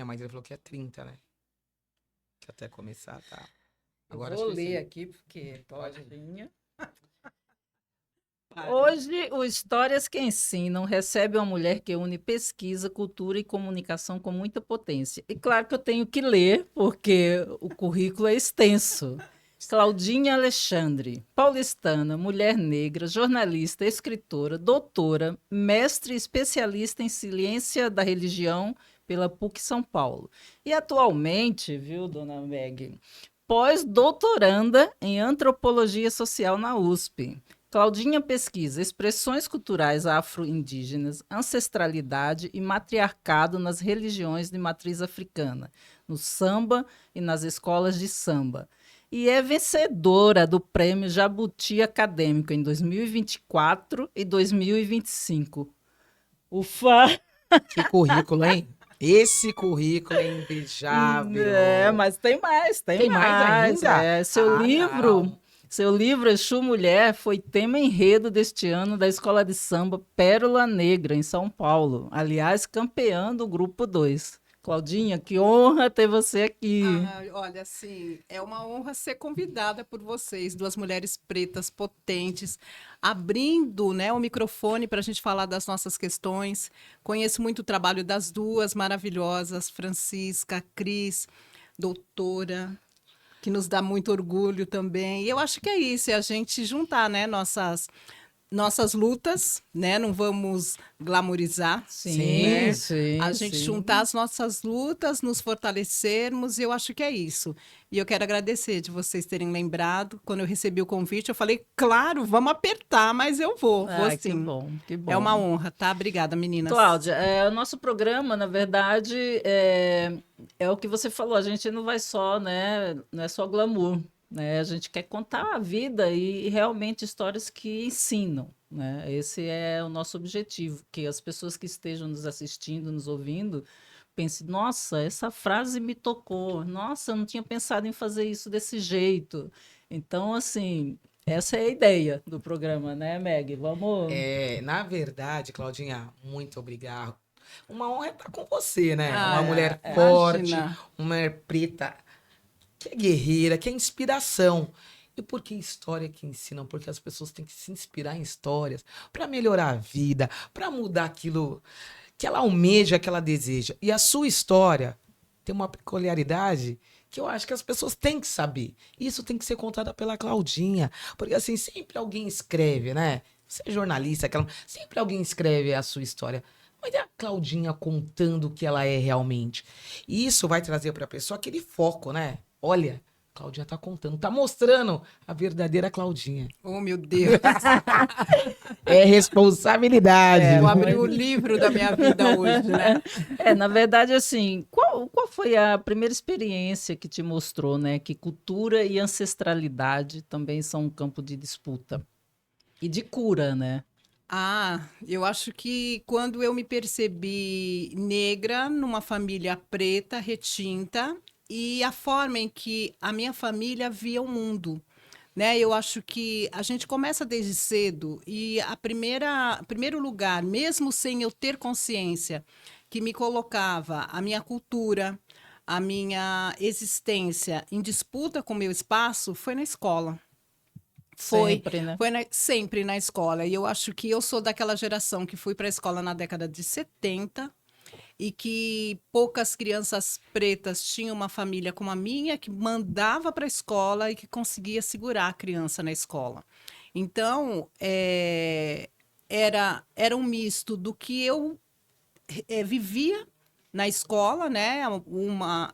mas ele falou que é 30, né? Que até começar, tá? Agora Agora vou acho que ler sim. aqui, porque Pode. todinha. Pare. Hoje, o Histórias que Ensinam recebe uma mulher que une pesquisa, cultura e comunicação com muita potência. E claro que eu tenho que ler, porque o currículo é extenso. Claudinha Alexandre, paulistana, mulher negra, jornalista, escritora, doutora, mestre e especialista em ciência da religião pela PUC São Paulo. E atualmente, viu, dona Meg, pós-doutoranda em antropologia social na USP. Claudinha pesquisa expressões culturais afro-indígenas, ancestralidade e matriarcado nas religiões de matriz africana, no samba e nas escolas de samba. E é vencedora do Prêmio Jabuti Acadêmico em 2024 e 2025. Ufa! Que currículo, hein? Esse currículo é invejável. Mas tem mais, tem Tem mais mais. ainda? Seu Ah, livro, não. seu livro Exu Mulher foi tema enredo deste ano da Escola de Samba Pérola Negra, em São Paulo. Aliás, campeã do grupo 2. Claudinha, que honra ter você aqui. Ah, olha, assim, é uma honra ser convidada por vocês, duas mulheres pretas potentes, abrindo, né, o microfone para a gente falar das nossas questões. Conheço muito o trabalho das duas maravilhosas, Francisca, Cris, doutora, que nos dá muito orgulho também. E eu acho que é isso, é a gente juntar, né, nossas lutas, né? Não vamos glamorizar, Sim, né? sim, A gente sim. juntar as nossas lutas, nos fortalecermos, e eu acho que é isso. E eu quero agradecer de vocês terem lembrado. Quando eu recebi o convite, eu falei, claro, vamos apertar, mas eu vou Ah, que sim. bom, que bom. É uma honra, tá? Obrigada, meninas. Cláudia, o nosso programa, na verdade, é o que você falou, a gente não vai só, né, não é só glamour, né, a gente quer contar a vida e realmente histórias que ensinam, né, esse é o nosso objetivo, que as pessoas que estejam nos assistindo, nos ouvindo, pensem, nossa, essa frase me tocou, nossa, eu não tinha pensado em fazer isso desse jeito. Então, assim, essa é a ideia do programa, né, Meg? Vamos... Na verdade, Claudinha, muito obrigado. Uma honra estar com você, né? Uma Ah, mulher forte, imagina. uma mulher preta, que é guerreira, que é inspiração. E por que história que ensinam? Porque as pessoas têm que se inspirar em histórias para melhorar a vida, para mudar aquilo que ela almeja, que ela deseja. E a sua história tem uma peculiaridade que eu acho que as pessoas têm que saber. Isso tem que ser contada pela Claudinha. Porque assim, sempre alguém escreve, né? Você é jornalista, sempre alguém escreve a sua história. Mas é a Claudinha contando o que ela é realmente. E isso vai trazer para a pessoa aquele foco, né? Olha, Claudinha tá contando, tá mostrando a verdadeira Claudinha. Oh, meu Deus. É responsabilidade. Vou abrir o livro da minha vida hoje, né? Na verdade, assim, qual foi a primeira experiência que te mostrou, né, que cultura e ancestralidade também são um campo de disputa e de cura, né? Ah, eu acho que quando eu me percebi negra numa família preta, retinta, e a forma em que a minha família via o mundo, né? Eu acho que a gente começa desde cedo e primeiro lugar, mesmo sem eu ter consciência, que me colocava a minha cultura, a minha existência em disputa com o meu espaço, foi na escola. Sempre, né? Foi sempre na escola. E eu acho que eu sou daquela geração que fui para a escola na década de 70 e que poucas crianças pretas tinham uma família como a minha que mandava para a escola e que conseguia segurar a criança na escola. Então, era um misto do que eu vivia na escola, né?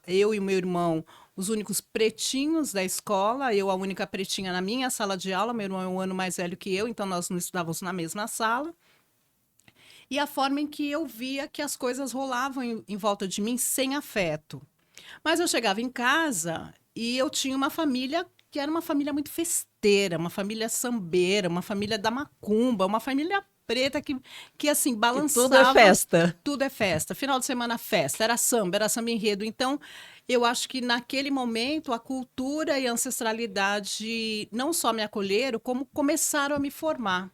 Eu e o meu irmão, os únicos pretinhos da escola, eu a única pretinha na minha sala de aula, meu irmão é um ano mais velho que eu, então nós não estudávamos na mesma sala. E a forma em que eu via que as coisas rolavam em volta de mim sem afeto. Mas eu chegava em casa e eu tinha uma família que era uma família muito festeira, uma família sambeira, uma família da macumba, uma família preta que assim, balançava. Tudo é festa. Tudo é festa. Final de semana, festa. Era samba enredo. Então, eu acho que naquele momento a cultura e a ancestralidade não só me acolheram, como começaram a me formar.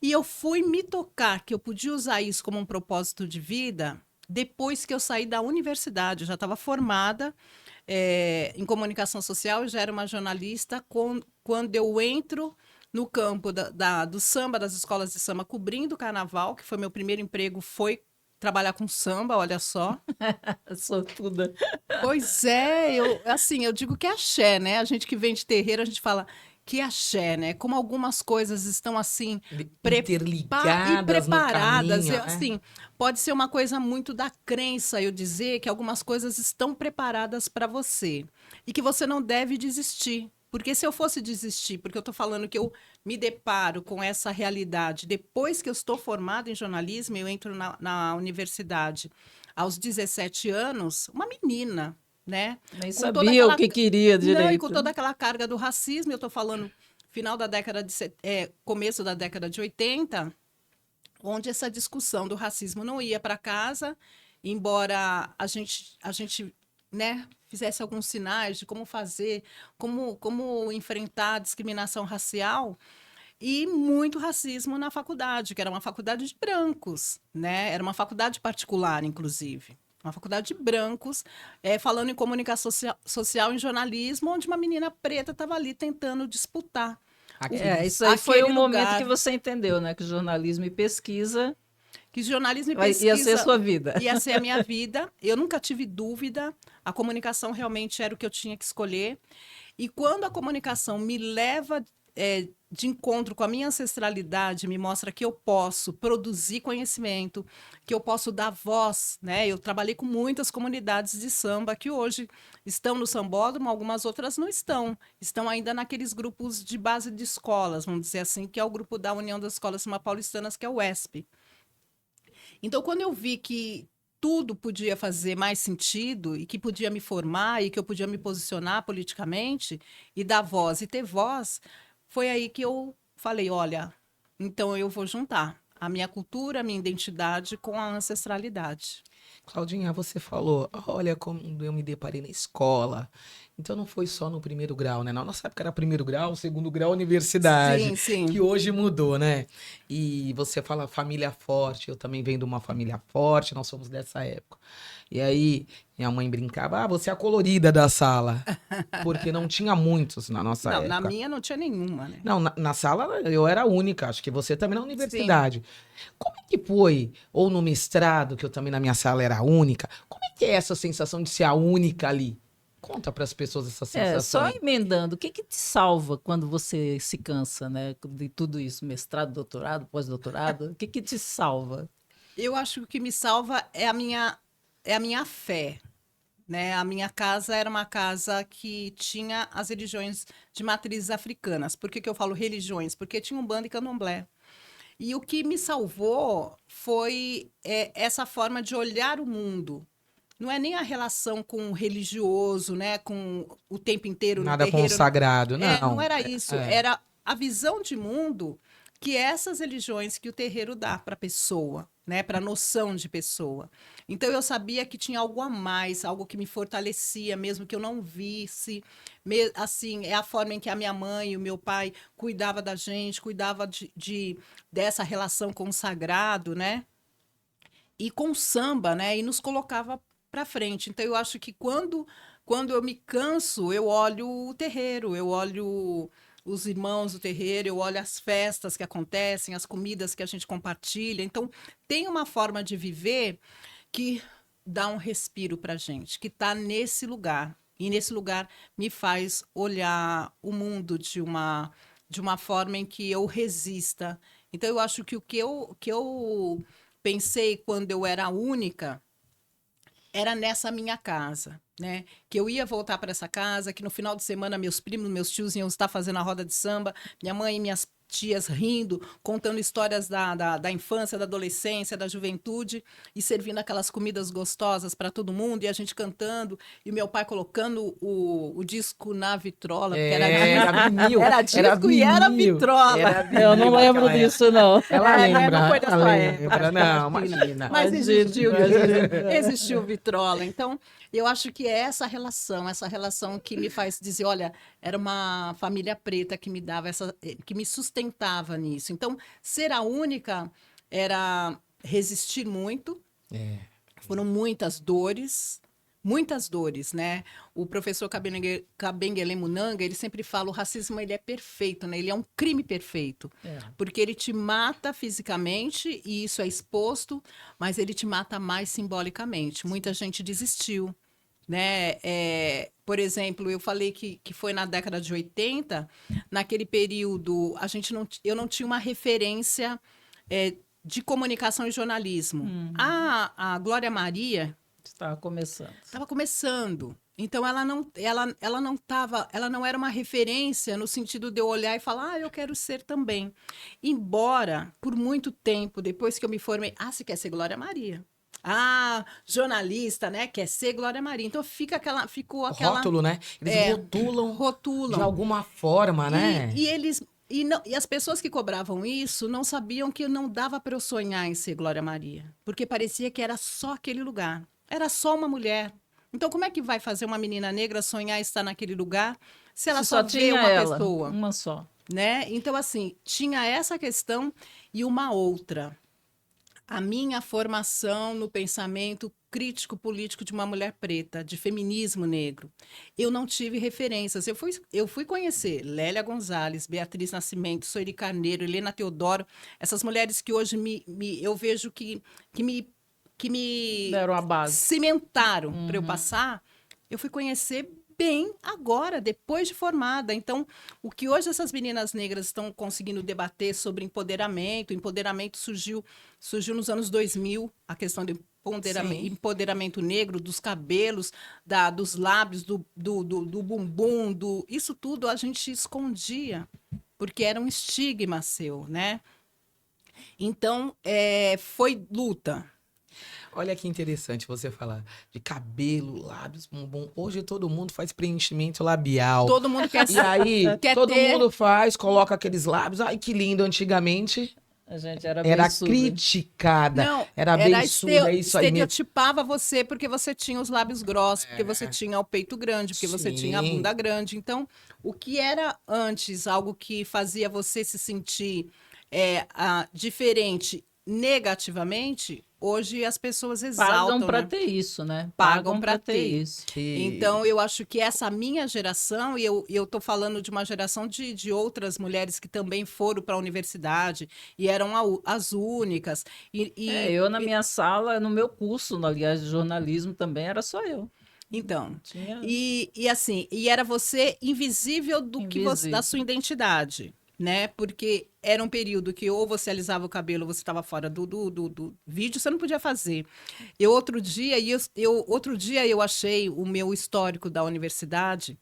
E eu fui me tocar que eu podia usar isso como um propósito de vida depois que eu saí da universidade. Eu já estava formada em comunicação social, eu já era uma jornalista. Quando eu entro no campo do samba, das escolas de samba, cobrindo o carnaval, que foi meu primeiro emprego, foi trabalhar com samba, olha só. Sortuda. Pois é, eu digo que é axé, né? A gente que vem de terreiro, a gente fala que é axé, né? Como algumas coisas estão assim Interligadas no preparadas. caminho, Assim, pode ser uma coisa muito da crença eu dizer que algumas coisas estão preparadas para você e que você não deve desistir. Porque se eu fosse desistir, porque eu estou falando que eu me deparo com essa realidade depois que eu estou formada em jornalismo, eu entro na universidade aos 17 anos, uma menina, né? Nem Com sabia o que queria Não, e direito. com toda aquela carga do racismo, eu estou falando final da começo da década de 80, onde essa discussão do racismo não ia para casa, embora a gente, né, fizesse alguns sinais de como fazer, como enfrentar a discriminação racial, e muito racismo na faculdade, que era uma faculdade de brancos, né? Era uma faculdade particular, inclusive. Uma faculdade de brancos, falando em comunicação social e jornalismo, onde uma menina preta estava ali tentando disputar. Isso aí foi o momento lugar que você entendeu, né? Que jornalismo e pesquisa que jornalismo e ia ser a pesquisa sua vida. ia ser a minha vida. Eu nunca tive dúvida. A comunicação realmente era o que eu tinha que escolher. E quando a comunicação me leva de encontro com a minha ancestralidade, me mostra que eu posso produzir conhecimento, que eu posso dar voz, né? Eu trabalhei com muitas comunidades de samba que hoje estão no sambódromo, algumas outras não estão. Estão ainda naqueles grupos de base de escolas, vamos dizer assim, que é o grupo da União das Escolas Samba Paulistanas, que é o UESP. Então, quando eu vi que tudo podia fazer mais sentido e que podia me formar e que eu podia me posicionar politicamente e dar voz e ter voz, foi aí que eu falei, olha, então eu vou juntar a minha cultura, a minha identidade com a ancestralidade. Claudinha, você falou, olha como eu me deparei na escola. Então não foi só no primeiro grau, né? Na nossa época era primeiro grau, segundo grau, universidade, Sim, sim. que hoje mudou, né? E você fala família forte, eu também venho de uma família forte, nós somos dessa época. E aí minha mãe brincava, você é a colorida da sala, porque não tinha muitos na nossa Não, época. na minha não tinha nenhuma, né? Não, na sala eu era a única, acho que você também na Sim. universidade. Como é que foi, ou no mestrado, que eu também na minha sala era a única, como é que é essa sensação de ser a única ali? Conta para as pessoas essa sensação. Só aí. emendando, o que te salva quando você se cansa, né? De tudo isso, mestrado, doutorado, pós-doutorado, o que te salva? Eu acho que o que me salva é a minha fé. Né? A minha casa era uma casa que tinha as religiões de matrizes africanas. Por que eu falo religiões? Porque tinha Umbanda e Candomblé. E o que me salvou foi essa forma de olhar o mundo. Não é nem a relação com o religioso, né? Com o tempo inteiro no Nada terreiro. consagrado, não. Não era isso. Era a visão de mundo que essas religiões que o terreiro dá para a pessoa, né? Para a noção de pessoa. Então eu sabia que tinha algo a mais, algo que me fortalecia, mesmo que eu não visse. Assim, é a forma em que a minha mãe e o meu pai cuidava da gente, cuidava dessa relação com o sagrado, né? E com o samba, né? E nos colocava para frente. Então eu acho que quando eu me canso, eu olho o terreiro, eu olho os irmãos do terreiro, eu olho as festas que acontecem, as comidas que a gente compartilha. Então tem uma forma de viver que dá um respiro para gente, que está nesse lugar. E nesse lugar me faz olhar o mundo de uma forma em que eu resista. Então eu acho que o que eu pensei quando eu era a única era nessa minha casa, né? Que eu ia voltar para essa casa, que no final de semana meus primos, meus tios iam estar fazendo a roda de samba, minha mãe e minhas tias rindo, contando histórias da infância, da adolescência, da juventude, e servindo aquelas comidas gostosas para todo mundo, e a gente cantando, e meu pai colocando o disco na vitrola, porque Era vinil. era disco e era vinil. vitrola. Era vinil Eu não lembro naquela época. disso, não. Ela lembra, não foi dessa ela época. lembra. Não, imagina. Mas existiu, Imagina. existiu vitrola. Então, eu acho que é essa relação que me faz dizer, olha, era uma família preta que me dava que me sustentava nisso. Então, ser a única era resistir muito, Foram muitas dores, né? O professor Kabengele Munanga, ele sempre fala, o racismo ele é perfeito, né? Ele é um crime perfeito, porque ele te mata fisicamente, e isso é exposto, mas ele te mata mais simbolicamente. Muita gente desistiu, né? Por exemplo, eu falei que foi na década de 80, naquele período, eu não tinha uma referência de comunicação e jornalismo. A Glória Maria Estava começando. estava começando. Então ela não era uma referência no sentido de eu olhar e falar, eu quero ser também. Embora, por muito tempo, depois que eu me formei, você quer ser Glória Maria? Jornalista, né? Quer ser Glória Maria. Então ficou aquela... Rótulo, né? Eles rotulam de alguma forma, né? E as pessoas que cobravam isso não sabiam que não dava para eu sonhar em ser Glória Maria. Porque parecia que era só aquele lugar. Era só uma mulher. Então, como é que vai fazer uma menina negra sonhar estar naquele lugar se ela só vê uma pessoa? Uma só. Né? Então, assim, tinha essa questão e uma outra. A minha formação no pensamento crítico político de uma mulher preta, de feminismo negro. Eu não tive referências. Eu fui conhecer Lélia Gonzalez, Beatriz Nascimento, Soeri Carneiro, Helena Teodoro, essas mulheres que hoje eu vejo que me deram a base, cimentaram para eu passar. Eu fui conhecer bem agora, depois de formada. Então, o que hoje essas meninas negras estão conseguindo debater sobre empoderamento, surgiu nos anos 2000, a questão do empoderamento negro, dos cabelos, dos lábios, do bumbum, isso tudo a gente escondia, porque era um estigma seu, né? Então, foi luta. Olha que interessante você falar de cabelo, lábios, bumbum. Hoje todo mundo faz preenchimento labial. Todo mundo quer E aí, todo mundo faz, coloca aqueles lábios. Ai, que lindo. Antigamente, a gente era criticada. Não, era beiçuda, isso aí. Estereotipava você porque você tinha os lábios grossos, porque você tinha o peito grande, porque você tinha a bunda grande. Então, o que era antes algo que fazia você se sentir diferente negativamente, hoje as pessoas exaltam. Pagam para né? ter isso, né? Pagam para ter isso. Então, eu acho que essa minha geração, e eu estou falando de uma geração de outras mulheres que também foram para a universidade e eram as únicas. Eu, na minha sala, no meu curso, aliás, de jornalismo também, era só eu. Então, assim, era você invisível da sua identidade. Né? Porque era um período que ou você alisava o cabelo, ou você estava fora do vídeo, você não podia fazer. Outro dia eu achei o meu histórico da universidade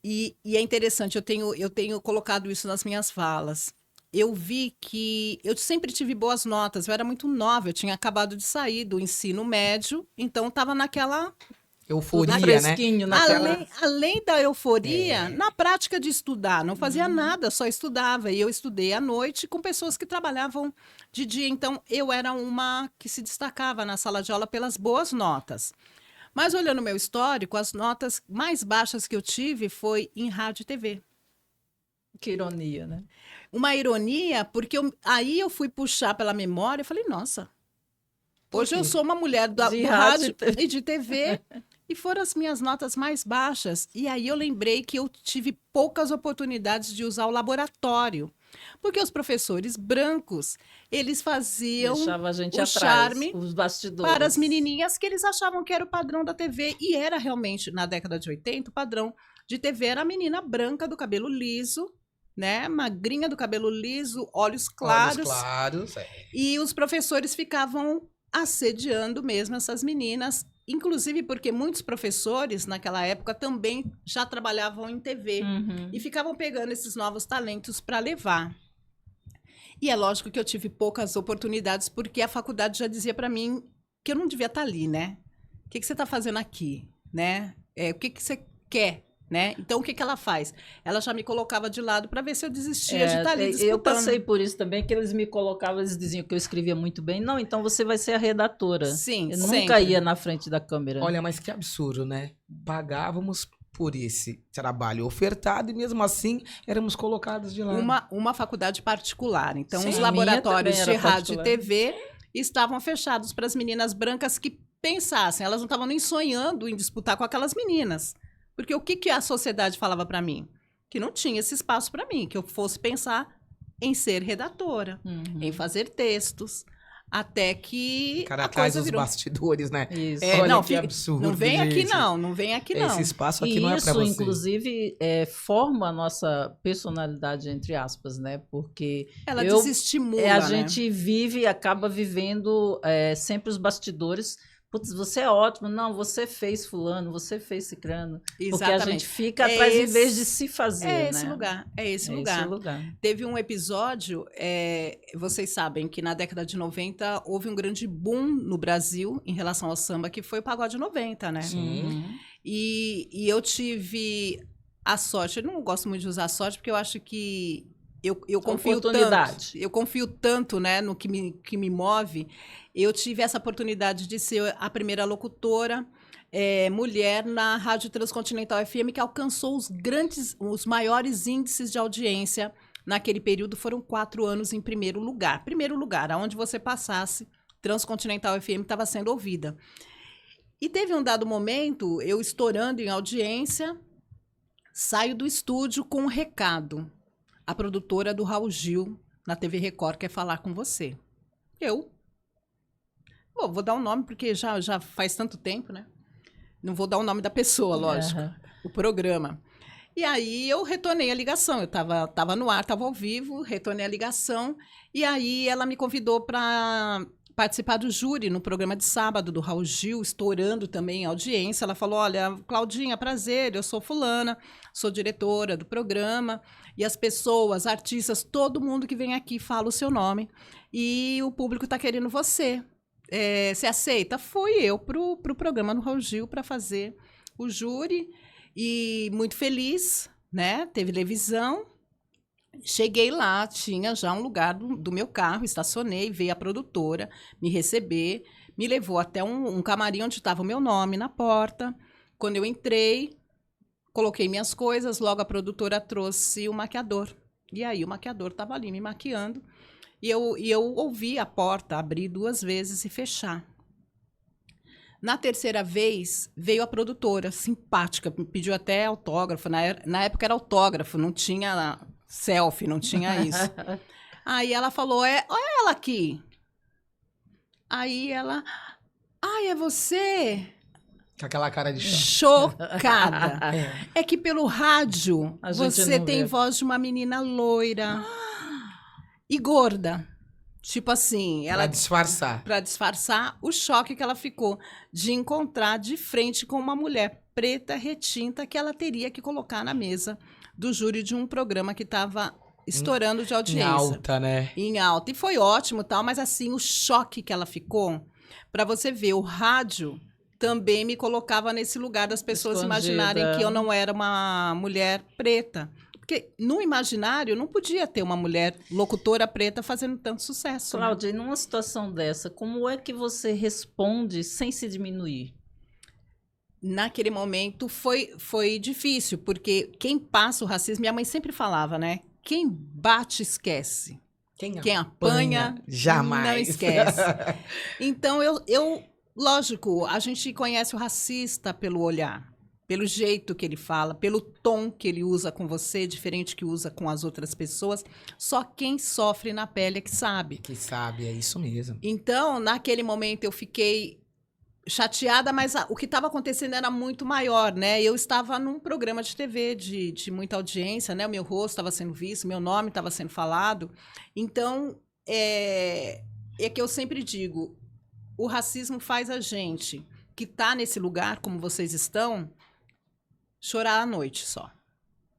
e é interessante, eu tenho colocado isso nas minhas falas. Eu vi que eu sempre tive boas notas, eu era muito nova, eu tinha acabado de sair do ensino médio, então estava naquela... euforia, fresquinho, né? Além da euforia, na prática de estudar, não fazia nada, só estudava. E eu estudei à noite com pessoas que trabalhavam de dia. Então, eu era uma que se destacava na sala de aula pelas boas notas. Mas, olhando o meu histórico, as notas mais baixas que eu tive foi em rádio e TV. Que ironia, né? Uma ironia, porque aí eu fui puxar pela memória e falei, nossa, hoje eu sou uma mulher do rádio e de TV... E foram as minhas notas mais baixas. E aí eu lembrei que eu tive poucas oportunidades de usar o laboratório. Porque os professores brancos, eles faziam deixava a gente o charme os bastidores para as menininhas que eles achavam que era o padrão da TV. E era realmente, na década de 80, o padrão de TV era a menina branca do cabelo liso, né? Magrinha do cabelo liso, olhos claros. Olhos claros, E os professores ficavam assediando mesmo essas meninas, inclusive porque muitos professores naquela época também já trabalhavam em TV e ficavam pegando esses novos talentos para levar. E é lógico que eu tive poucas oportunidades porque a faculdade já dizia para mim que eu não devia estar ali, né? O que você está fazendo aqui, né? O que você quer? Né? Então, o que ela faz? Ela já me colocava de lado para ver se eu desistia de estar ali disputando. Eu passei por isso também, que eles me colocavam, eles diziam que eu escrevia muito bem. Não, então você vai ser a redatora. Sim, eu nunca ia na frente da câmera. Olha, mas que absurdo, né? Pagávamos por esse trabalho ofertado e mesmo assim éramos colocados de lado. Uma faculdade particular. Então, os laboratórios de rádio e TV... estavam fechados para as meninas brancas que pensassem. Elas não estavam nem sonhando em disputar com aquelas meninas. Porque o que a sociedade falava para mim? Que não tinha esse espaço para mim, que eu fosse pensar em ser redatora, em fazer textos, até que Cara, a atrás coisa dos virou... bastidores, né? Isso. Olha não, que absurdo, não vem aqui gente. não, não vem aqui não. Esse espaço aqui E não é isso, pra você. inclusive, forma a nossa personalidade, entre aspas, né? Porque Ela eu- desestimula, a né? gente vive, acaba vivendo sempre os bastidores. Putz, você é ótimo. Não, você fez fulano, você fez cicrano. Porque a gente fica É atrás em esse- vez de se fazer, É né? esse lugar, é esse É lugar. esse lugar. Teve um episódio, vocês sabem que na década de 90 houve um grande boom no Brasil em relação ao samba, que foi o Pagode 90, né? Uhum. E eu tive a sorte, eu não gosto muito de usar sorte, porque eu acho que eu confio Oportunidade. tanto, eu confio tanto, né, no que me move. Eu tive essa oportunidade de ser a primeira locutora mulher na Rádio Transcontinental FM, que alcançou os maiores índices de audiência naquele período. Foram 4 anos em primeiro lugar. Primeiro lugar, aonde você passasse, Transcontinental FM estava sendo ouvida. E teve um dado momento, eu estourando em audiência, saio do estúdio com um recado. A produtora do Raul Gil, na TV Record, quer falar com você. Vou dar um nome, porque já faz tanto tempo, né? Não vou dar o nome da pessoa, lógico. Aham. O programa. E aí eu retornei a ligação. Eu tava no ar, estava ao vivo, retornei a ligação. E aí ela me convidou para participar do júri no programa de sábado do Raul Gil, estourando também a audiência. Ela falou: olha, Claudinha, prazer, eu sou fulana, sou diretora do programa. E as pessoas, artistas, todo mundo que vem aqui fala o seu nome. E o público está querendo você. Você aceita? Fui eu pro programa no Raul Gil para fazer o júri. E muito feliz, né? Teve televisão. Cheguei lá, tinha já um lugar do meu carro, estacionei, veio a produtora me receber, me levou até um camarim onde estava o meu nome na porta. Quando eu entrei, coloquei minhas coisas, logo a produtora trouxe o maquiador. E aí o maquiador estava ali me maquiando. E eu ouvi a porta abrir 2 vezes e fechar. Na terceira vez, veio a produtora, simpática, me pediu até autógrafo. Na época era autógrafo, não tinha selfie, não tinha isso. Aí ela falou, olha ela aqui. Aí ela, é você? Com aquela cara de choque. Chocada. É que pelo rádio, A gente você não tem vê. voz de uma menina loira e gorda. Tipo assim, Pra ela disfarçar. para disfarçar o choque que ela ficou de encontrar de frente com uma mulher preta retinta que ela teria que colocar na mesa do júri de um programa que estava estourando de Em audiência. alta, né? Em alta. E foi ótimo, tal, mas assim, o choque que ela ficou, para você ver, o rádio também me colocava nesse lugar das pessoas Escondida. imaginarem que eu não era uma mulher preta. Porque no imaginário não podia ter uma mulher locutora preta fazendo tanto sucesso. Né? Cláudia, e numa situação dessa, como é que você responde sem se diminuir? Naquele momento foi difícil, porque quem passa o racismo, minha mãe sempre falava, né? Quem bate, esquece. Quem apanha, jamais. não esquece. Então, lógico, a gente conhece o racista pelo olhar, pelo jeito que ele fala, pelo tom que ele usa com você, diferente que usa com as outras pessoas. Só quem sofre na pele é que sabe. Que sabe, é isso mesmo. Então, naquele momento, eu fiquei chateada, mas o que estava acontecendo era muito maior, né? Eu estava num programa de TV de muita audiência, né? O meu rosto estava sendo visto, meu nome estava sendo falado. Então, é que eu sempre digo, o racismo faz a gente que está nesse lugar, como vocês estão, chorar à noite só.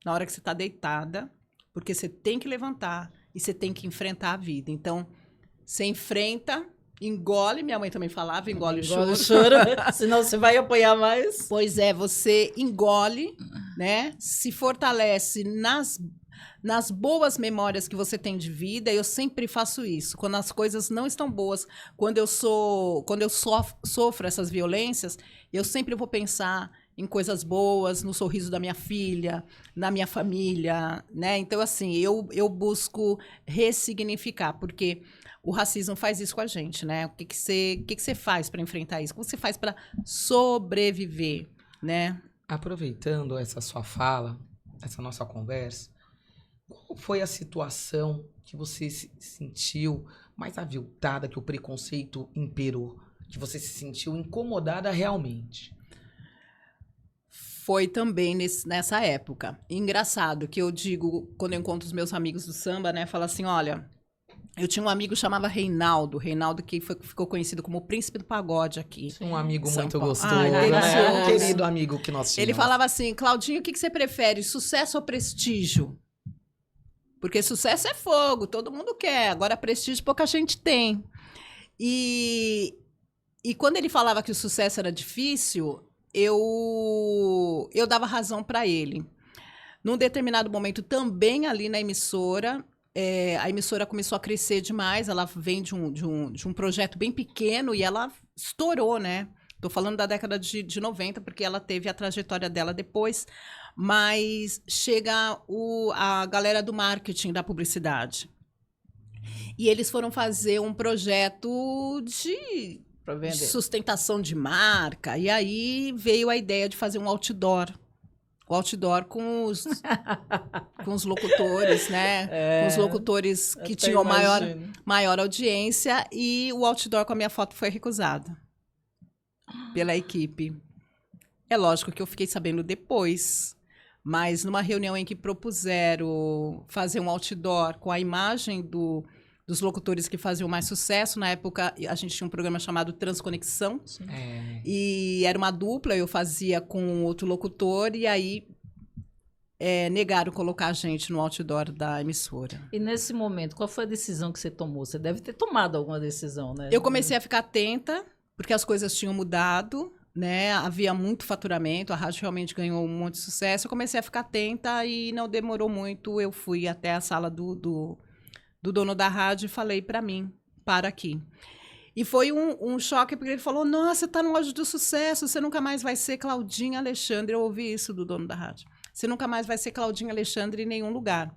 Na hora que você está deitada, porque você tem que levantar e você tem que enfrentar a vida. Então, você enfrenta, engole, minha mãe também falava, engole o choro. Senão você vai apanhar mais. Pois é, você engole, né? Se fortalece nas boas memórias que você tem de vida. Eu sempre faço isso. Quando as coisas não estão boas, quando eu sofro essas violências, eu sempre vou pensar em coisas boas, no sorriso da minha filha, na minha família, né? Então, assim, eu busco ressignificar, porque o racismo faz isso com a gente, né? O que você faz para enfrentar isso? O que você faz para sobreviver, né? Aproveitando essa sua fala, essa nossa conversa, qual foi a situação que você se sentiu mais aviltada, que o preconceito imperou? Que você se sentiu incomodada realmente? Foi também nessa época. Engraçado que eu digo, quando eu encontro os meus amigos do samba, né? Falo assim, olha, eu tinha um amigo que chamava Reinaldo que ficou conhecido como o príncipe do pagode aqui. Um amigo São muito Paulo. gostoso, Ai, né? delicioso. Um querido amigo que nós tínhamos. Ele falava assim, Claudinho, o que você prefere, sucesso ou prestígio? Porque sucesso é fogo, todo mundo quer. Agora, prestígio, pouca gente tem. E quando ele falava que o sucesso era difícil, eu dava razão para ele. Num determinado momento, também ali na emissora, a emissora começou a crescer demais. Ela vem de um projeto bem pequeno e ela estourou, né? Estou falando da década de 90, porque ela teve a trajetória dela depois. Mas chega a galera do marketing, da publicidade. E eles foram fazer um projeto de sustentação de marca. E aí veio a ideia de fazer um outdoor. O outdoor com os locutores, né? Com os locutores que tinham maior audiência. E o outdoor com a minha foto foi recusado pela equipe. É lógico que eu fiquei sabendo depois. Mas numa reunião em que propuseram fazer um outdoor com a imagem dos locutores que faziam mais sucesso, na época a gente tinha um programa chamado Transconexão, e era uma dupla, eu fazia com outro locutor, e aí negaram colocar a gente no outdoor da emissora. E nesse momento, qual foi a decisão que você tomou? Você deve ter tomado alguma decisão, né? Eu comecei a ficar atenta, porque as coisas tinham mudado, né? Havia muito faturamento, a rádio realmente ganhou um monte de sucesso. Eu comecei a ficar atenta e não demorou muito. Eu fui até a sala do dono da rádio e falei para mim, para aqui. E foi um choque, porque ele falou, nossa, você tá no auge do sucesso, você nunca mais vai ser Claudinha Alexandre. Eu ouvi isso do dono da rádio. Você nunca mais vai ser Claudinha Alexandre em nenhum lugar.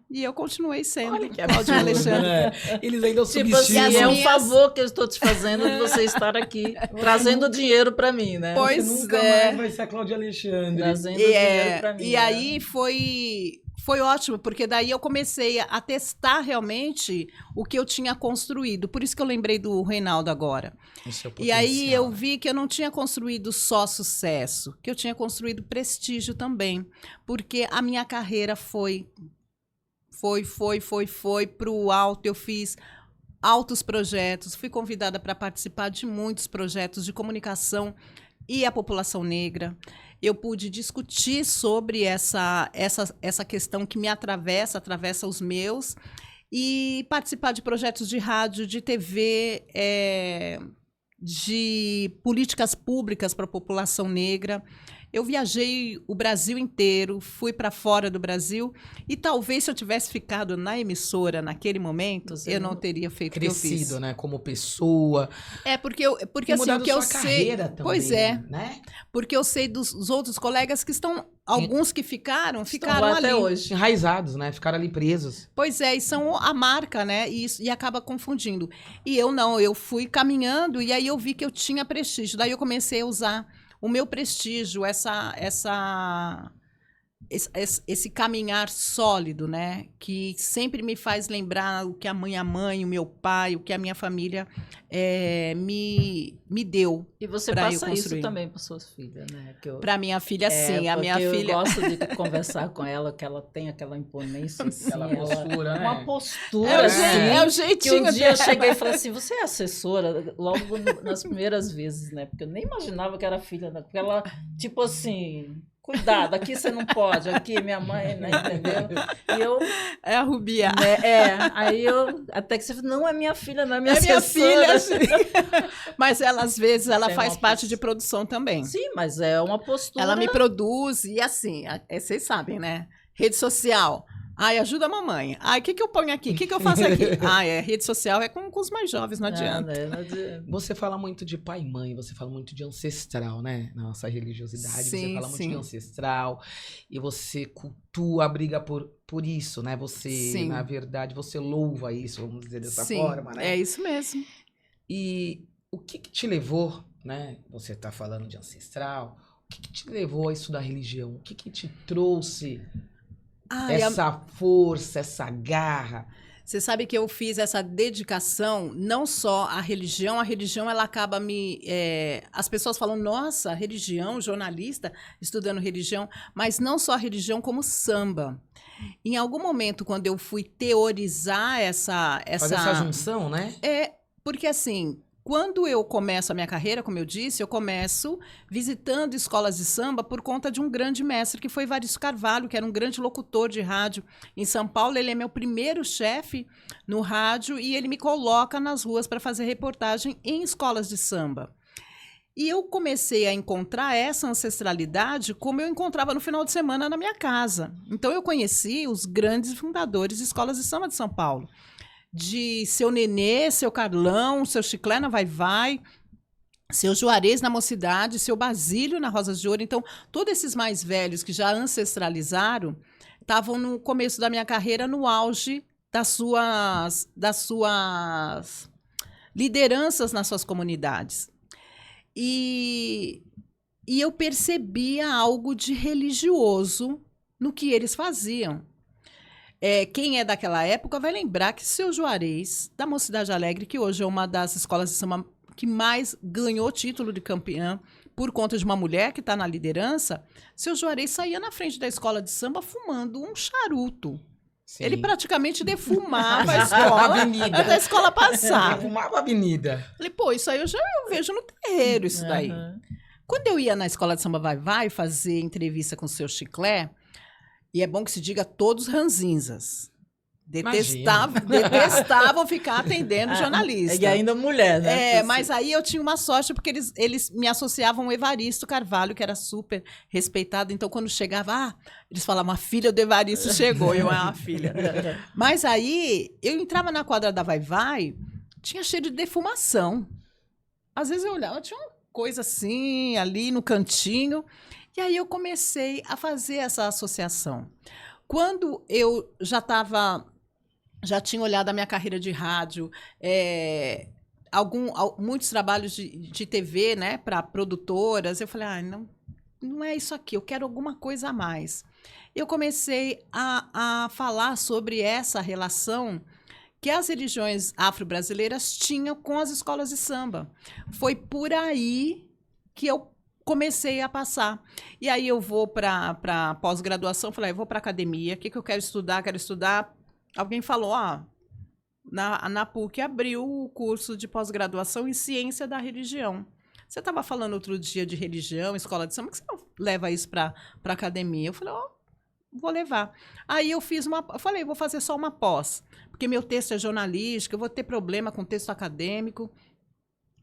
E eu continuei sendo Claudinha Alexandre. Né? Eles ainda tipo assim, é um favor que eu estou te fazendo de você estar aqui, trazendo dinheiro para mim, né? Pois você nunca mais vai ser a Cláudia Alexandre. Trazendo dinheiro para mim. E aí foi ótimo, porque daí eu comecei a testar realmente o que eu tinha construído. Por isso que eu lembrei do Reinaldo agora. E aí eu vi que eu não tinha construído só sucesso, que eu tinha construído prestígio também. Porque a minha carreira foi pro alto. Eu fiz altos projetos, fui convidada para participar de muitos projetos de comunicação e a população negra. Eu pude discutir sobre essa questão que me atravessa os meus, e participar de projetos de rádio, de TV, de políticas públicas para a população negra. Eu viajei o Brasil inteiro, fui para fora do Brasil, e talvez se eu tivesse ficado na emissora naquele momento, eu não teria feito o que eu fiz. Crescido, né, como pessoa. Porque assim, o que eu sei, também, pois né? Porque eu sei dos outros colegas que estão, alguns que ficaram ali até hoje, enraizados, né? Ficaram ali presos. Pois é, e são a marca, né? E acaba confundindo. E eu não, eu fui caminhando, e aí eu vi que eu tinha prestígio. Daí eu comecei a usar o meu prestígio, esse caminhar sólido, né? Que sempre me faz lembrar o que a minha mãe, o meu pai, o que a minha família me deu. E você passa isso também para suas filhas, né? Para minha filha, sim. A minha filha. Eu gosto de conversar com ela, que ela tem aquela imponência, assim, aquela postura, né? Uma postura, assim. É o jeitinho. Que um dia eu cheguei e falei assim: você é assessora? Logo nas primeiras vezes, né? Porque eu nem imaginava que era filha da. Porque ela, tipo assim. Cuidado, aqui você não pode, aqui minha mãe, né, entendeu? E eu... É a Rubia. Né, aí eu... Até que você falou, não é minha filha, não é minha assessora. Filha. Mas ela, às vezes, ela faz parte de produção também. Sim, mas é uma postura... Ela me produz, e assim, vocês sabem, né? Rede social, Ai, ajuda a mamãe. Ai, o que eu ponho aqui? O que eu faço aqui? Rede social é com os mais jovens, não adianta. Né? Não adianta. Você fala muito de pai e mãe, você fala muito de ancestral, né? Na nossa religiosidade, Sim, você fala muito sim. de ancestral e você cultua a briga por isso, né? Você, Sim. na verdade, você louva isso, vamos dizer dessa Sim, forma, né? é isso mesmo. E o que te levou, né? Você tá falando de ancestral, o que te levou a estudar religião? O que te trouxe essa força, essa garra? Você sabe que eu fiz essa dedicação não só à religião, a religião ela acaba as pessoas falam, nossa, religião, jornalista estudando religião, mas não só a religião como samba. Em algum momento, quando eu fui teorizar Fazer essa junção, né? Porque assim, quando eu começo a minha carreira, como eu disse, eu começo visitando escolas de samba por conta de um grande mestre, que foi Evaristo Carvalho, que era um grande locutor de rádio em São Paulo. Ele é meu primeiro chefe no rádio e ele me coloca nas ruas para fazer reportagem em escolas de samba. E eu comecei a encontrar essa ancestralidade como eu encontrava no final de semana na minha casa. Então eu conheci os grandes fundadores de escolas de samba de São Paulo. De Seu Nenê, Seu Carlão, Seu Chiclé na Vai-Vai, Seu Juarez na Mocidade, Seu Basílio na Rosas de Ouro. Então, todos esses mais velhos que já ancestralizaram estavam no começo da minha carreira, no auge das suas lideranças nas suas comunidades. E eu percebia algo de religioso no que eles faziam. Quem é daquela época vai lembrar que Seu Juarez, da Mocidade Alegre, que hoje é uma das escolas de samba que mais ganhou título de campeã por conta de uma mulher que está na liderança, Seu Juarez saía na frente da escola de samba fumando um charuto. Sim. Ele praticamente defumava a escola até a escola passar. Defumava a avenida. Falei, pô, isso aí eu vejo no terreiro, isso daí. Quando eu ia na escola de samba Vai-Vai fazer entrevista com o Seu Chiclé, e é bom que se diga todos ranzinzas. Detestavam ficar atendendo jornalista. E ainda mulher, né? Mas aí eu tinha uma sorte, porque eles me associavam ao Evaristo Carvalho, que era super respeitado. Então, quando chegava, eles falavam, a filha do Evaristo chegou, eu era a filha. Mas aí, eu entrava na quadra da Vai-Vai, tinha cheiro de defumação. Às vezes eu olhava, tinha uma coisa assim, ali no cantinho. E aí eu comecei a fazer essa associação. Quando eu já tinha olhado a minha carreira de rádio, muitos trabalhos de TV, né, para produtoras, eu falei, não é isso aqui, eu quero alguma coisa a mais. Eu comecei a falar sobre essa relação que as religiões afro-brasileiras tinham com as escolas de samba. Foi por aí que eu comecei a passar. E aí eu vou para pós-graduação, falei, eu vou para academia, o que eu quero estudar? Quero estudar. Alguém falou, na PUC abriu o curso de pós-graduação em ciência da religião. Você estava falando outro dia de religião, escola de samba, por que você não leva isso para academia? Eu falei, vou levar. Aí eu falei, vou fazer só uma pós, porque meu texto é jornalístico, eu vou ter problema com texto acadêmico.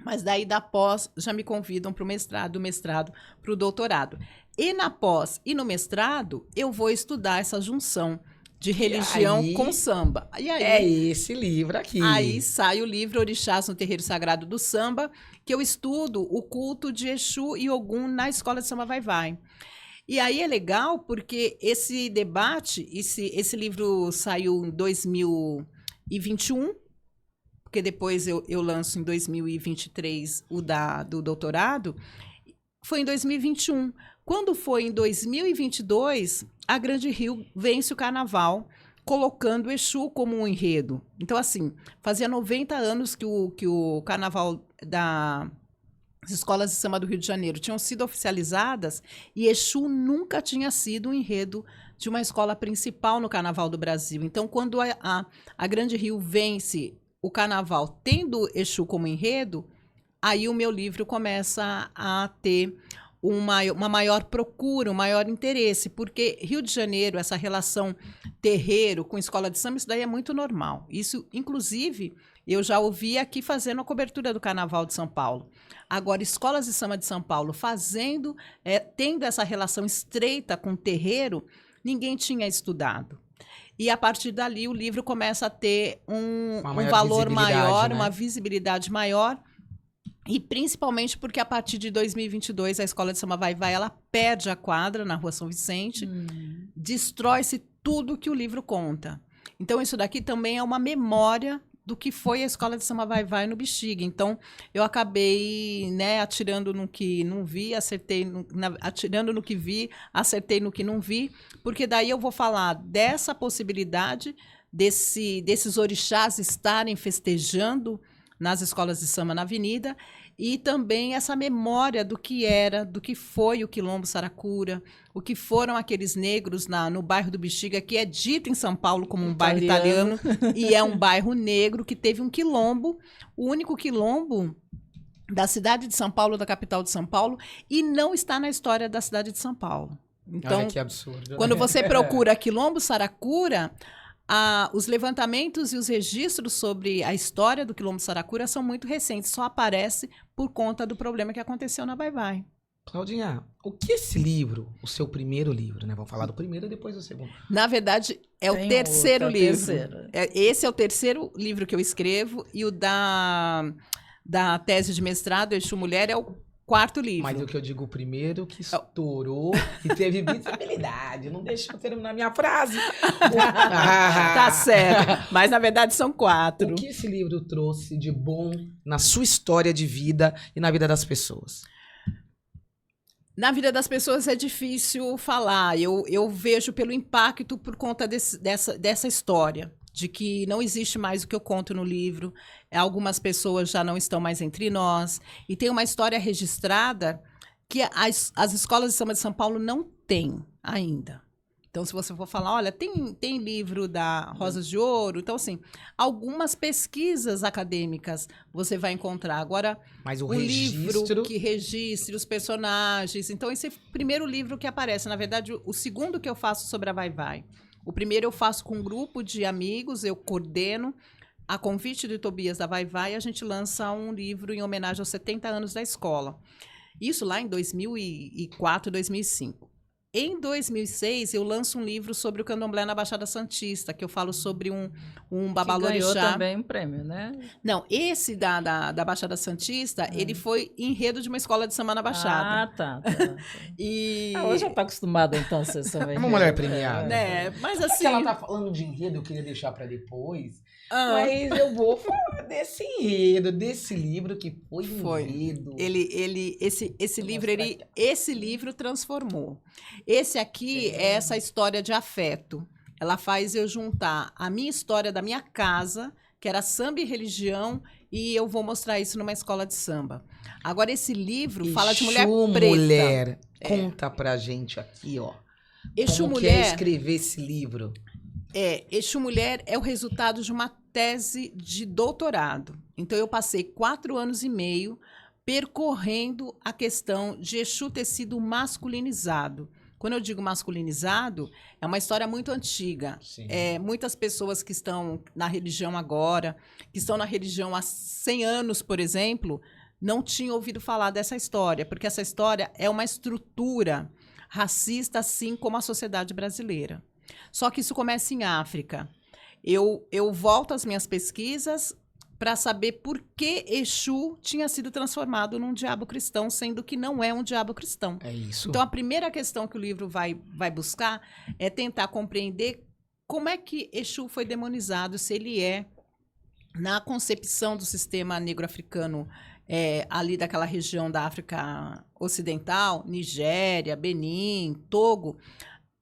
Mas daí da pós já me convidam para o mestrado, do mestrado para o doutorado. E na pós e no mestrado eu vou estudar essa junção de religião com samba. E aí, é esse livro aqui. Aí sai o livro Orixás no Terreiro Sagrado do Samba, que eu estudo o culto de Exu e Ogum na Escola de Samba Vai-Vai. E aí é legal porque esse debate, esse livro saiu em 2021, porque depois eu lanço em 2023 o do doutorado, foi em 2021. Quando foi em 2022, a Grande Rio vence o carnaval, colocando o Exu como um enredo. Então, assim, fazia 90 anos que o carnaval das escolas de samba do Rio de Janeiro tinham sido oficializadas e Exu nunca tinha sido um enredo de uma escola principal no Carnaval do Brasil. Então, quando a Grande Rio vence o carnaval tendo Exu como enredo, aí o meu livro começa a ter uma maior procura, um maior interesse, porque Rio de Janeiro, essa relação terreiro com escola de samba, isso daí é muito normal. Isso, inclusive, eu já ouvi aqui fazendo a cobertura do Carnaval de São Paulo. Agora, escolas de samba de São Paulo tendo essa relação estreita com o terreiro, ninguém tinha estudado. E a partir dali o livro começa a ter um maior valor visibilidade, maior, né? uma visibilidade maior. E principalmente porque a partir de 2022 a Escola de Samba Vai-Vai ela perde a quadra na Rua São Vicente, destrói-se tudo que o livro conta. Então isso daqui também é uma memória do que foi a Escola de Samba Vai-Vai no Bexiga. Então eu acabei, né, atirando no que não vi, atirando no que vi, acertei no que não vi, porque daí eu vou falar dessa possibilidade desses orixás estarem festejando nas escolas de samba na Avenida, e também essa memória do que era, do que foi o Quilombo Saracura, o que foram aqueles negros no bairro do Bexiga, que é dito em São Paulo como um bairro italiano, e é um bairro negro que teve um quilombo, o único quilombo da cidade de São Paulo, da capital de São Paulo, e não está na história da cidade de São Paulo. Então, olha que absurdo. quando você procura Quilombo Saracura, os levantamentos e os registros sobre a história do Quilombo Saracura são muito recentes, só aparece por conta do problema que aconteceu na Vai-Vai. Claudinha, o que esse livro, o seu primeiro livro, né? Vamos falar do primeiro e depois do segundo. Na verdade, é o Tem terceiro outro, livro. terceiro. Esse é o terceiro livro que eu escrevo, e o da tese de mestrado, Exu Mulher, é o quarto livro. Mas o que eu digo, o primeiro que estourou e teve visibilidade. Não deixa eu terminar minha frase. Tá certo. Mas, na verdade, são 4. O que esse livro trouxe de bom na sua história de vida e na vida das pessoas? Na vida das pessoas é difícil falar. Eu vejo pelo impacto por conta dessa história, de que não existe mais o que eu conto no livro. Algumas pessoas já não estão mais entre nós. E tem uma história registrada que as escolas de samba de São Paulo não têm ainda. Então, se você for falar, olha, tem livro da Rosas de Ouro. Então, assim, algumas pesquisas acadêmicas você vai encontrar. Agora, Mas o livro registro... que registre os personagens. Então, esse é o primeiro livro que aparece. Na verdade, o segundo que eu faço sobre a Vai-Vai. O primeiro eu faço com um grupo de amigos, eu coordeno. A convite do Tobias da Vai-Vai, a gente lança um livro em homenagem aos 70 anos da escola. Isso lá em 2004, 2005. Em 2006, eu lanço um livro sobre o candomblé na Baixada Santista, que eu falo sobre um babalorixá. Que ganhou também um prêmio, né? Não, esse da Baixada Santista, ele foi enredo de uma escola de samba na Baixada. Ah, tá. E... Ela já está acostumada, então, a ser samba. É uma mulher premiada. Né? Mas Assim, assim... ela tá falando de enredo, eu queria deixar para depois. Mas eu vou falar desse enredo, desse livro que foi enredo. Esse livro transformou. Esse aqui é essa história de afeto. Ela faz eu juntar a minha história da minha casa, que era samba e religião, e eu vou mostrar isso numa escola de samba. Agora, esse livro fala de mulher preta. Mulher, conta pra gente aqui, ó. Exu Como Mulher, que é escrever esse livro? Exu Mulher é o resultado de uma tese de doutorado. Então, eu passei 4 anos e meio percorrendo a questão de Exu ter sido masculinizado. Quando eu digo masculinizado, é uma história muito antiga. Muitas pessoas que estão na religião agora, que estão na religião há 100 anos, por exemplo, não tinham ouvido falar dessa história, porque essa história é uma estrutura racista, assim como a sociedade brasileira. Só que isso começa em África. Eu volto às minhas pesquisas para saber por que Exu tinha sido transformado num diabo cristão, sendo que não é um diabo cristão. É isso. Então, a primeira questão que o livro vai buscar é tentar compreender como é que Exu foi demonizado, se ele é, na concepção do sistema negro-africano, ali daquela região da África Ocidental, Nigéria, Benin, Togo,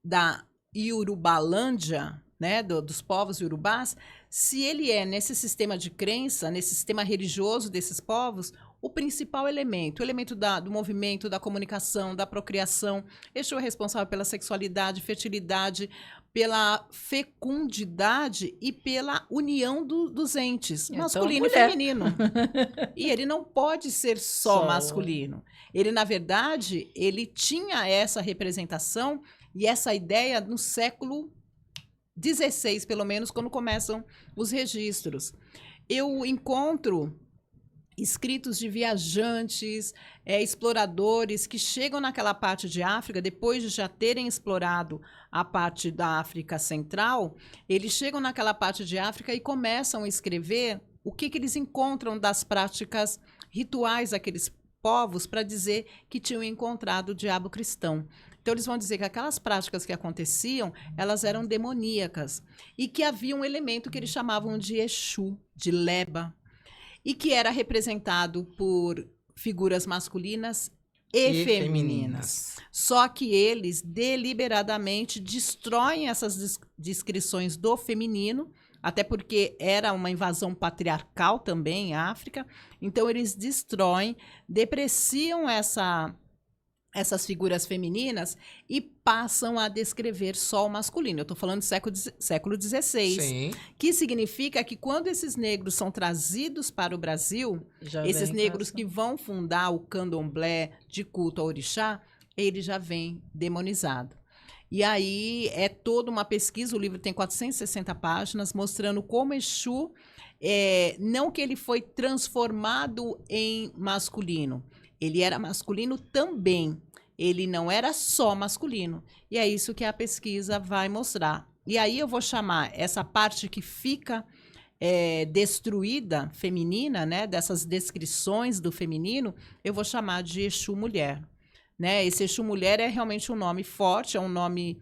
da Iurubalândia, né, dos povos iorubás, se ele é, nesse sistema de crença, nesse sistema religioso desses povos, o principal elemento, o elemento do movimento, da comunicação, da procriação. Exu é responsável pela sexualidade, fertilidade, pela fecundidade e pela união dos entes, Então, masculino e feminino. E ele não pode ser só masculino. Ele, na verdade, ele tinha essa representação e essa ideia no século 16, pelo menos, quando começam os registros. Eu encontro escritos de viajantes, exploradores que chegam naquela parte de África, depois de já terem explorado a parte da África Central, eles chegam naquela parte de África e começam a escrever o que eles encontram das práticas rituais daqueles povos para dizer que tinham encontrado o diabo cristão. Então, eles vão dizer que aquelas práticas que aconteciam, elas eram demoníacas e que havia um elemento que eles chamavam de Exu, de Leba, e que era representado por figuras masculinas e femininas. Só que eles deliberadamente destroem essas descrições do feminino, até porque era uma invasão patriarcal também em África. Então, eles destroem, depreciam essas figuras femininas e passam a descrever só o masculino. Eu estou falando do século XVI, Sim. que significa que quando esses negros são trazidos para o Brasil, esses negros que vão fundar o candomblé de culto ao orixá, ele já vem demonizado. E aí é toda uma pesquisa, o livro tem 460 páginas, mostrando como Exu, não que ele foi transformado em masculino, ele era masculino também, ele não era só masculino. E é isso que a pesquisa vai mostrar. E aí eu vou chamar essa parte que fica destruída, feminina, né, dessas descrições do feminino, eu vou chamar de Exu Mulher. Né? Esse Exu Mulher é realmente um nome forte, é um nome...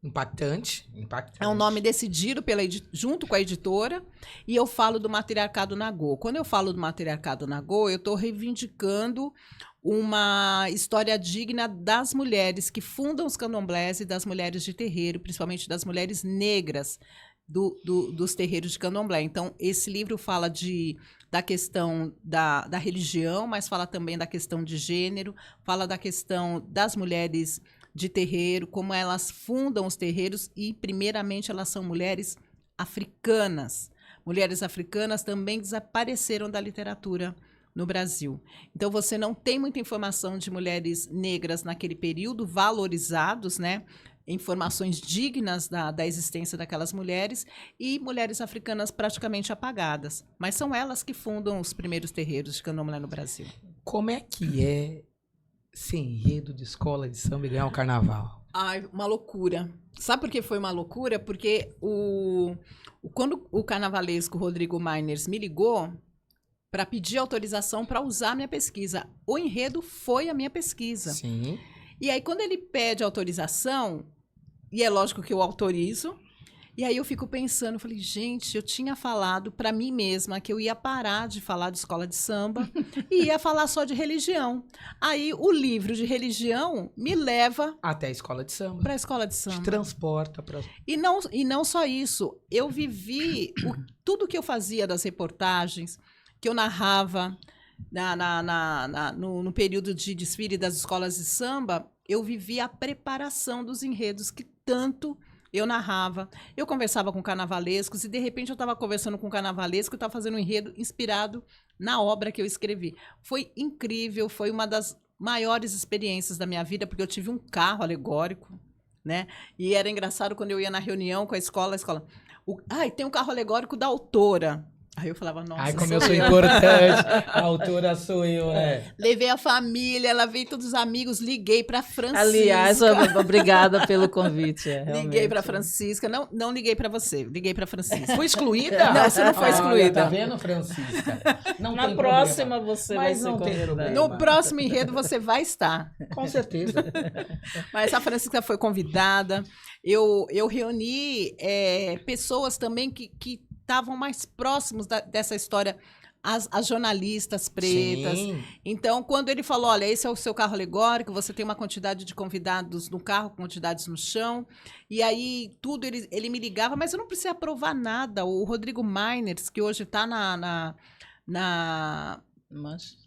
Impactante. É um nome decidido junto com a editora, e eu falo do matriarcado Nagô. Quando eu falo do matriarcado Nagô, eu estou reivindicando uma história digna das mulheres que fundam os candomblés e das mulheres de terreiro, principalmente das mulheres negras dos terreiros de candomblé. Então, esse livro fala da questão da religião, mas fala também da questão de gênero, fala da questão das mulheres de terreiro, como elas fundam os terreiros e, primeiramente, elas são mulheres africanas. Mulheres africanas também desapareceram da literatura no Brasil. Então, você não tem muita informação de mulheres negras naquele período, valorizados, né? Informações dignas da existência daquelas mulheres, e mulheres africanas praticamente apagadas. Mas são elas que fundam os primeiros terreiros de candomblé no Brasil. Como é que é ser enredo de escola de samba e ganhar o carnaval? Ai, uma loucura. Sabe por que foi uma loucura? Porque quando o carnavalesco Rodrigo Mainers me ligou para pedir autorização para usar a minha pesquisa, o enredo foi a minha pesquisa. Sim. E aí, quando ele pede autorização, e é lógico que eu autorizo, e aí eu fico pensando, falei, gente, eu tinha falado para mim mesma que eu ia parar de falar de escola de samba e ia falar só de religião. Aí o livro de religião me leva até a escola de samba. Para a escola de samba. Te transporta para... E não só isso, eu vivi tudo que eu fazia das reportagens, que eu narrava no período de desfile das escolas de samba, eu vivi a preparação dos enredos que tanto eu narrava. Eu conversava com carnavalescos e, de repente, eu estava conversando com um carnavalesco e estava fazendo um enredo inspirado na obra que eu escrevi. Foi incrível, foi uma das maiores experiências da minha vida, porque eu tive um carro alegórico, né? E era engraçado quando eu ia na reunião com a escola, tem um carro alegórico da autora. Aí eu falava, nossa... Ai, como eu sou importante. A autora sou eu, né? Levei a família, levei todos os amigos, liguei para Francisca. Aliás, obrigada pelo convite. Liguei para Francisca. Não liguei para você, liguei para Francisca. Foi excluída? Não, você não foi excluída. Tá vendo, Francisca? Não Na tem próxima problema. você Mas vai ser não tem convidada. problema. No próximo enredo você vai estar. Com certeza. Mas a Francisca foi convidada. Eu reuni pessoas também que estavam mais próximos dessa história, as jornalistas pretas. Sim. Então, quando ele falou, olha, esse é o seu carro alegórico, você tem uma quantidade de convidados no carro, quantidades no chão, e aí tudo ele me ligava, mas eu não precisei aprovar nada. O Rodrigo Mainers, que hoje está na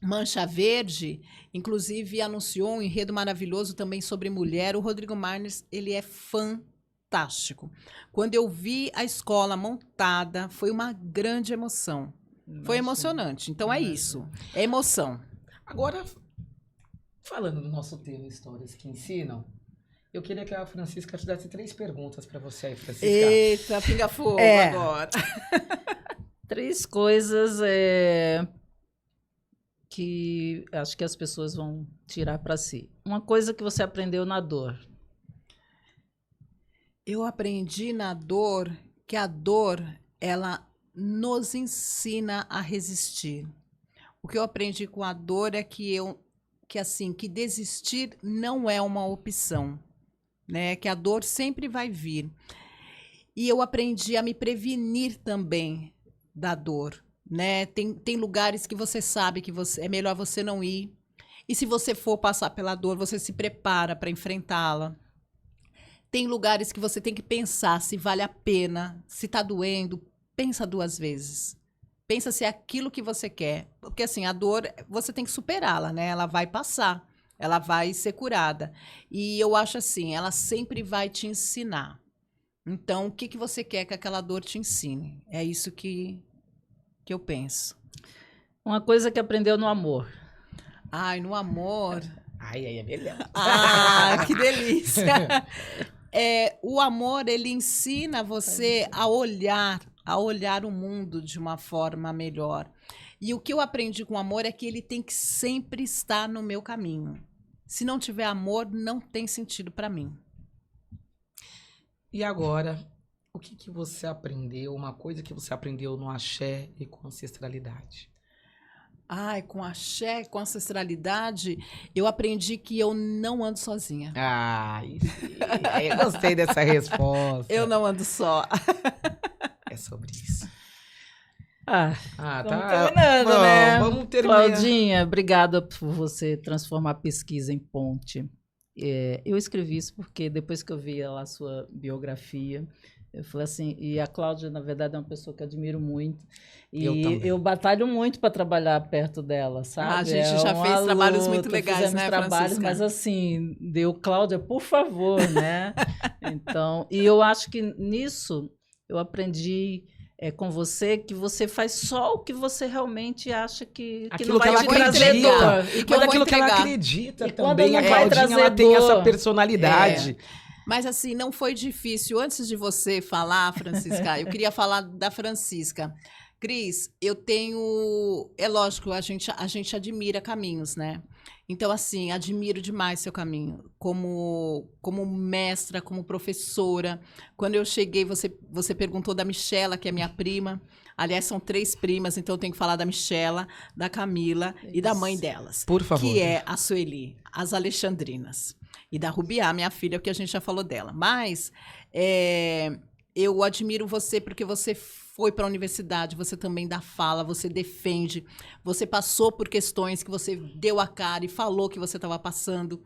Mancha Verde, inclusive anunciou um enredo maravilhoso também sobre mulher. O Rodrigo Mainers, ele é fantástico. Quando eu vi a escola montada, foi uma grande emoção. Foi emocionante. Então é isso. É emoção. Agora, falando do nosso tema Histórias que Ensinam, eu queria que a Francisca fizesse 3 perguntas para você aí, Francisca. Eita, pinga fogo agora. 3 coisas que acho que as pessoas vão tirar para si. Uma coisa que você aprendeu na dor. Eu aprendi na dor que a dor, ela nos ensina a resistir. O que eu aprendi com a dor é que desistir não é uma opção, né? Que a dor sempre vai vir. E eu aprendi a me prevenir também da dor, né? Tem lugares que você sabe que é melhor você não ir. E se você for passar pela dor, você se prepara para enfrentá-la. Tem lugares que você tem que pensar se vale a pena, se está doendo, pensa 2 vezes. Pensa se é aquilo que você quer. Porque, assim, a dor, você tem que superá-la, né? Ela vai passar, ela vai ser curada. E eu acho assim, ela sempre vai te ensinar. Então, o que você quer que aquela dor te ensine? É isso que eu penso. Uma coisa que aprendeu no amor. Ai, no amor... Ai, é melhor. Ah, que delícia! O amor, ele ensina você a olhar o mundo de uma forma melhor. E o que eu aprendi com o amor é que ele tem que sempre estar no meu caminho. Se não tiver amor, não tem sentido para mim. E agora, o que você aprendeu, uma coisa que você aprendeu no axé e com ancestralidade? Ai, com axé, com ancestralidade, eu aprendi que eu não ando sozinha. Ai, eu gostei dessa resposta. Eu não ando só. É sobre isso. Vamos Tá. terminando, Bom, né? vamos terminar. Claudinha, obrigada por você transformar a pesquisa em ponte. Eu escrevi isso porque depois que eu vi lá a sua biografia, eu falei assim, e a Cláudia, na verdade, é uma pessoa que eu admiro muito. E Eu também. eu batalho muito para trabalhar perto dela, sabe? A gente já fez trabalhos muito legais, fizemos né, trabalhos, Francisca? mas assim, deu Cláudia, por favor, né? Então, e eu acho que nisso eu aprendi com você que você faz só o que você realmente acha que Aquilo não vai que ela te trazer acredita. dor. E que Mas eu vou aquilo que ela entregar. acredita E quando também. não A vai Claudinha, trazer ela tem essa dor. personalidade. Mas assim, não foi difícil. Antes de você falar, Francisca, eu queria falar da Francisca. Cris, eu tenho... É lógico, a gente admira caminhos, né? Então, assim, admiro demais seu caminho. Como mestra, como professora. Quando eu cheguei, você perguntou da Michela, que é minha prima. Aliás, são 3 primas, então eu tenho que falar da Michela, da Camila e da mãe delas. Por favor. Que é a Sueli, as Alexandrinas. E da Rubiá, minha filha, porque a gente já falou dela. Mas eu admiro você porque você foi para a universidade, você também dá fala, você defende, você passou por questões que você deu a cara e falou que você estava passando.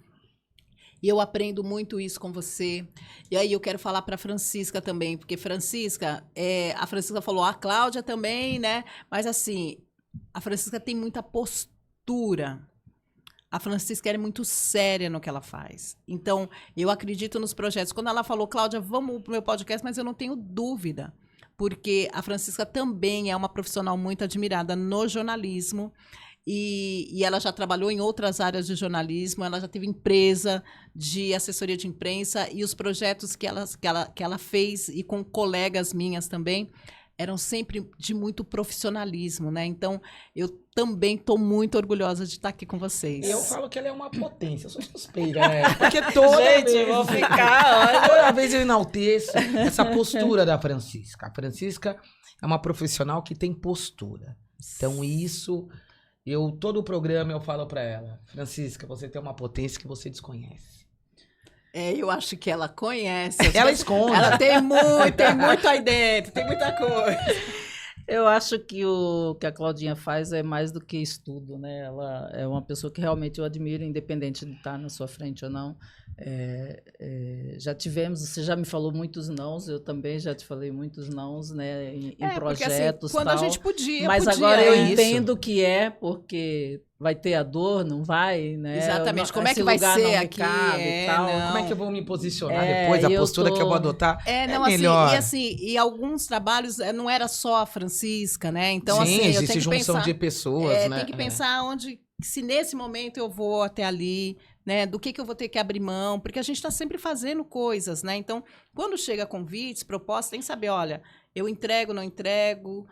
E eu aprendo muito isso com você. E aí eu quero falar para a Francisca também, porque a Francisca falou, a Cláudia também, né? Mas assim, a Francisca tem muita postura. A Francisca é muito séria no que ela faz. Então, eu acredito nos projetos. Quando ela falou, Cláudia, vamos pro meu podcast, mas eu não tenho dúvida, porque a Francisca também é uma profissional muito admirada no jornalismo e ela já trabalhou em outras áreas de jornalismo, ela já teve empresa de assessoria de imprensa e os projetos que ela fez e com colegas minhas também eram sempre de muito profissionalismo, né? Então, eu também estou muito orgulhosa de estar aqui com vocês. Eu falo que ela é uma potência, eu sou suspeita, né? Porque toda vez, eu vou ficar, olha. toda vez eu enalteço essa postura da Francisca. A Francisca é uma profissional que tem postura. Então, isso, todo o programa eu falo para ela, Francisca, você tem uma potência que você desconhece. Eu acho que ela conhece. Ela esconde. Ela tem muito aí dentro, tem muita coisa. Eu acho que o que a Claudinha faz é mais do que estudo, né? Ela é uma pessoa que realmente eu admiro, independente de estar na sua frente ou não. Já tivemos, você já me falou muitos nãos, eu também já te falei muitos nãos, né? Em porque, assim, projetos, quando tal. a gente podia, Mas podia. agora eu isso. entendo que porque vai ter a dor, não vai, né? Exatamente. Como é Esse que vai lugar ser não me aqui? cabe e tal. Não. Como é que eu vou me posicionar depois, a e eu postura que eu vou adotar? Não, melhor. e alguns trabalhos não era só a Francisca, né? Então, Sim, assim, eu existe tenho que junção pensar, de pessoas, né? tem que pensar se nesse momento eu vou até ali, né? Do que eu vou ter que abrir mão, porque a gente está sempre fazendo coisas, né? Então, quando chega convites, propostas, tem que saber, olha, eu entrego, não entrego,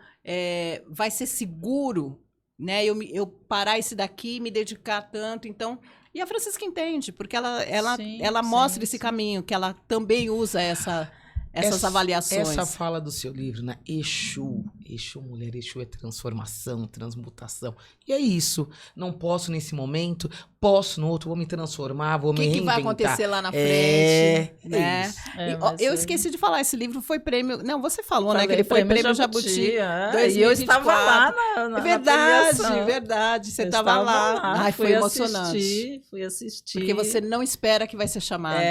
vai ser seguro né? Eu parar esse daqui, me dedicar tanto, então... E a Francisca entende, porque ela Sim, mostra sim, esse sim. caminho, que ela também usa essas avaliações. Essa fala do seu livro, né? Exu, mulher, Exu é transformação, transmutação. E é isso. Não posso nesse momento, posso no outro, vou me transformar, vou O me que reinventar. vai acontecer lá na É, frente, né? isso. E, mas eu é- esqueci de falar, esse livro foi prêmio... Não, você falou, né? Falei, Que ele foi prêmio Jabuti. E eu estava lá na É verdade, premiação. verdade. Você Eu estava lá. Ai, foi emocionante. Fui assistir. Porque você não espera que vai ser chamada.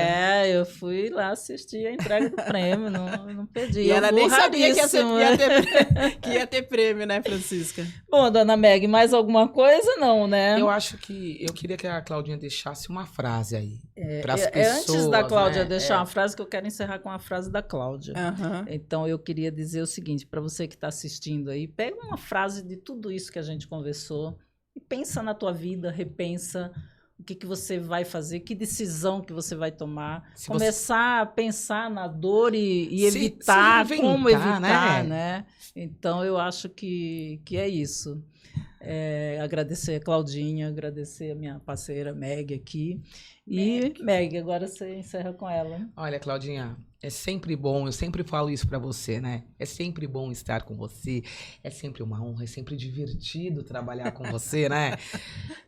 Eu fui lá assistir a entrega do prêmio, não perdi. E ela nem sabia que Burradíssima. que ia ter prêmio, né, Francisca? Bom, dona Meg, mais alguma coisa? Não, né? Eu acho que eu queria que a Claudinha deixasse uma frase aí para as Antes pessoas. da Cláudia né? deixar uma frase, que eu quero encerrar com a frase da Cláudia. Aham. Então, eu queria dizer o seguinte, para você que está assistindo aí, pega uma frase de tudo isso que a gente conversou e pensa na tua vida, repensa o que você vai fazer, que decisão que você vai tomar. Se Começar a pensar na dor e Se evitar, reinventar, como evitar, né? né? Então, eu acho que é isso. Agradecer a Claudinha, agradecer a minha parceira Meg aqui. E Meg, agora você encerra com ela. Olha, Claudinha, é sempre bom, eu sempre falo isso pra você, né? É sempre bom estar com você, é sempre uma honra, é sempre divertido trabalhar com você, né?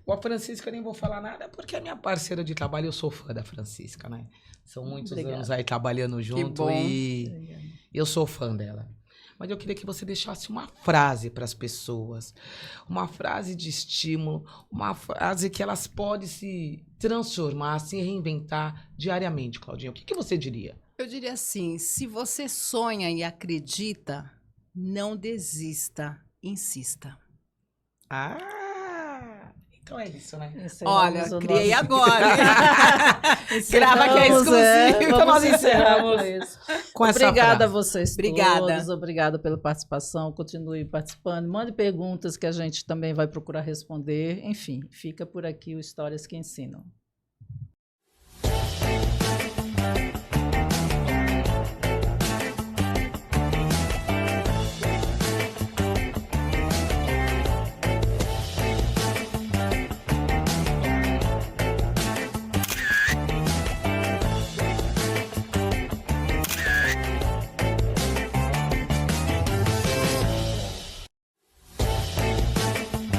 Com a Francisca eu nem vou falar nada, porque é minha parceira de trabalho, eu sou fã da Francisca, né? São muitos Obrigada. anos aí trabalhando junto bom. e eu sou fã dela. Mas eu queria que você deixasse uma frase para as pessoas, uma frase de estímulo, uma frase que elas podem se transformar, se reinventar diariamente, Claudinha. O que você diria? Eu diria assim, se você sonha e acredita, não desista, insista. Então é isso, né? Olha, Encerramos o criei nosso- agora. Grava que é Encerramos, exclusivo. Então vamos nós encerramos. encerrar isso. Com essa Obrigada a frase. vocês Obrigada. todos, obrigada pela participação, continue participando, mande perguntas que a gente também vai procurar responder. Enfim, fica por aqui o Histórias que Ensinam.